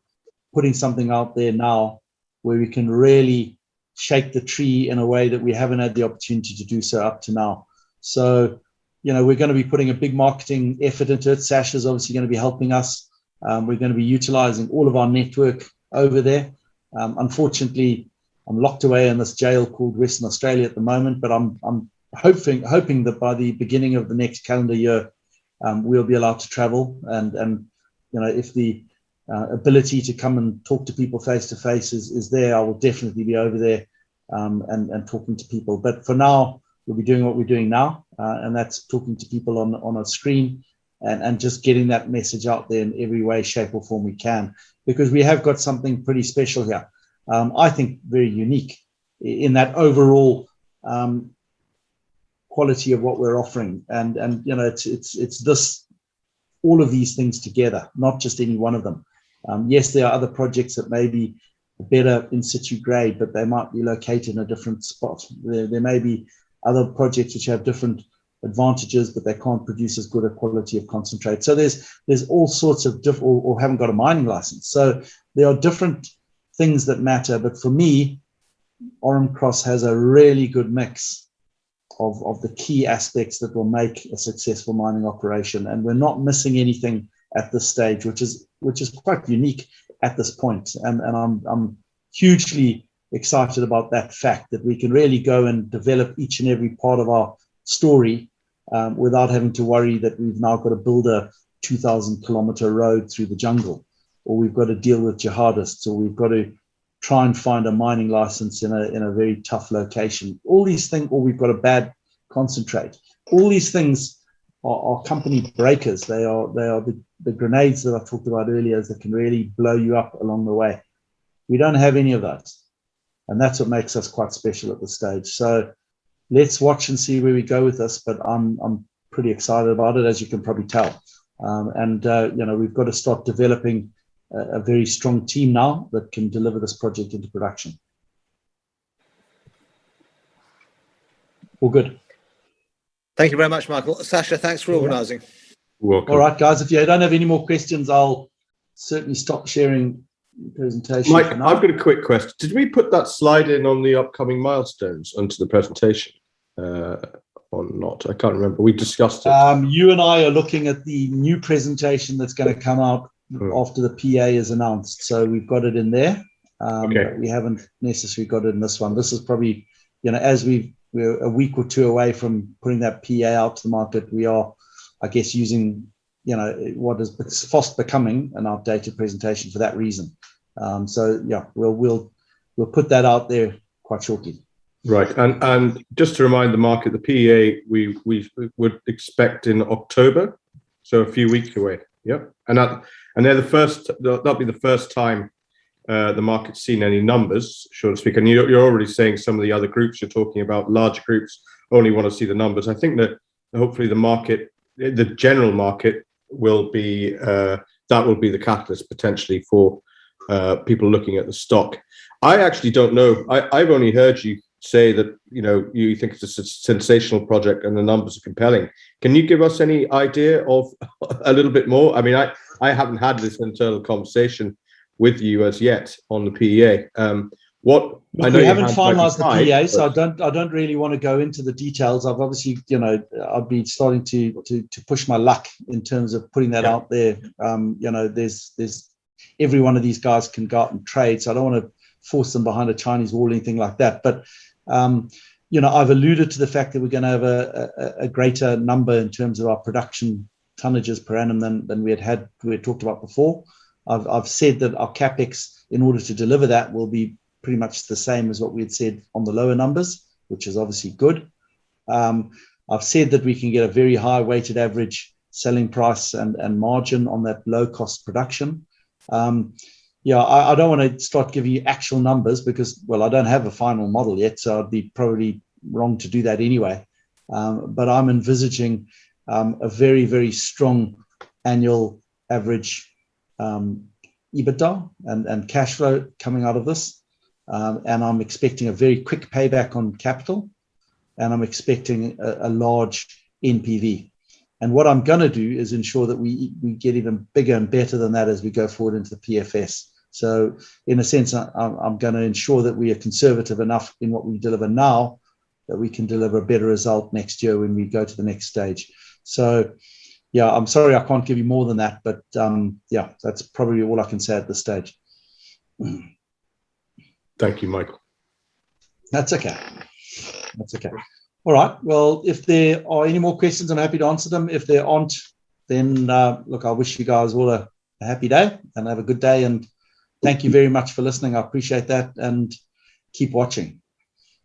putting something out there now where we can really shake the tree in a way that we haven't had the opportunity to do so up to now. So, we're going to be putting a big marketing effort into it. Sash is obviously going to be helping us. We're going to be utilizing all of our network over there. Unfortunately, I'm locked away in this jail called Western Australia at the moment, but I'm hoping that by the beginning of the next calendar year, we'll be allowed to travel. And if the ability to come and talk to people face to face is there, I will definitely be over there and talking to people. But for now, we'll be doing what we're doing now, and that's talking to people on a screen and just getting that message out there in every way, shape, or form we can, because we have got something pretty special here. I think very unique in that overall quality of what we're offering. And it's this, all of these things together, not just any one of them. Yes, there are other projects that may be better in situ grade, but they might be located in a different spot. There may be other projects which have different advantages, but they can't produce as good a quality of concentrate. So there's all sorts of different, or haven't got a mining license. So there are different things that matter. But for me, Oram Cross has a really good mix of the key aspects that will make a successful mining operation. And we're not missing anything at this stage, which is quite unique at this point. And I'm hugely excited about that fact, that we can really go and develop each and every part of our story without having to worry that we've now got to build a 2,000-kilometer road through the jungle, or we've got to deal with jihadists, or we've got to try and find a mining license in a very tough location. All these things, or we've got a bad concentrate. All these things are company breakers. They are the grenades that I talked about earlier that can really blow you up along the way. We don't have any of those. And that's what makes us quite special at this stage. So let's watch and see where we go with this, but I'm pretty excited about it, as you can probably tell. We've got to start developing a very strong team now that can deliver this project into production. All good. Thank you very much, Michael. Sasha, thanks for organising. Welcome. All right, guys, if you don't have any more questions, I'll certainly stop sharing the presentation. Mike, I've got a quick question. Did we put that slide in on the upcoming milestones onto the presentation or not? I can't remember. We discussed it. You and I are looking at the new presentation that's going to come out after the PA is announced. So we've got it in there. Okay. We haven't necessarily got it in this one. This is probably, as we're a week or two away from putting that PA out to the market, we are, I guess, using, what is fast becoming an outdated presentation for that reason. We'll put that out there quite shortly. Right, and just to remind the market, the PEA we would expect in October, so a few weeks away. Yeah, and they're the first. That'll be the first time the market's seen any numbers, so to speak. And you're already saying some of the other groups you're talking about, larger groups, only want to see the numbers. I think that hopefully the market, the general market, will be that will be the catalyst potentially for people looking at the stock. I actually don't know. I've only heard you say that you think it's a sensational project and the numbers are compelling. Can you give us any idea of a little bit more? I mean, I haven't had this internal conversation with you as yet on the PEA. We haven't finalised the PEA, so I don't really want to go into the details. I've obviously, I've been starting to push my luck in terms of putting that out there. There's every one of these guys can go out and trade, so I don't want to force them behind a Chinese wall or anything like that. But I've alluded to the fact that we're going to have a greater number in terms of our production tonnages per annum than we had talked about before. I've said that our capex, in order to deliver that, will be pretty much the same as what we had said on the lower numbers, which is obviously good. I've said that we can get a very high weighted average selling price and margin on that low cost production. I don't want to start giving you actual numbers because, well, I don't have a final model yet, so I'd be probably wrong to do that anyway. But I'm envisaging a very, very strong annual average EBITDA and cash flow coming out of this. And I'm expecting a very quick payback on capital, and I'm expecting a large NPV. And what I'm going to do is ensure that we get even bigger and better than that as we go forward into the PFS. So in a sense, I'm going to ensure that we are conservative enough in what we deliver now that we can deliver a better result next year when we go to the next stage. So, I'm sorry I can't give you more than that, but that's probably all I can say at this stage. Thank you, Michael. That's okay. All right. Well, if there are any more questions, I'm happy to answer them. If there aren't, then look, I wish you guys all a happy day and have a good day. And thank you very much for listening. I appreciate that, and keep watching.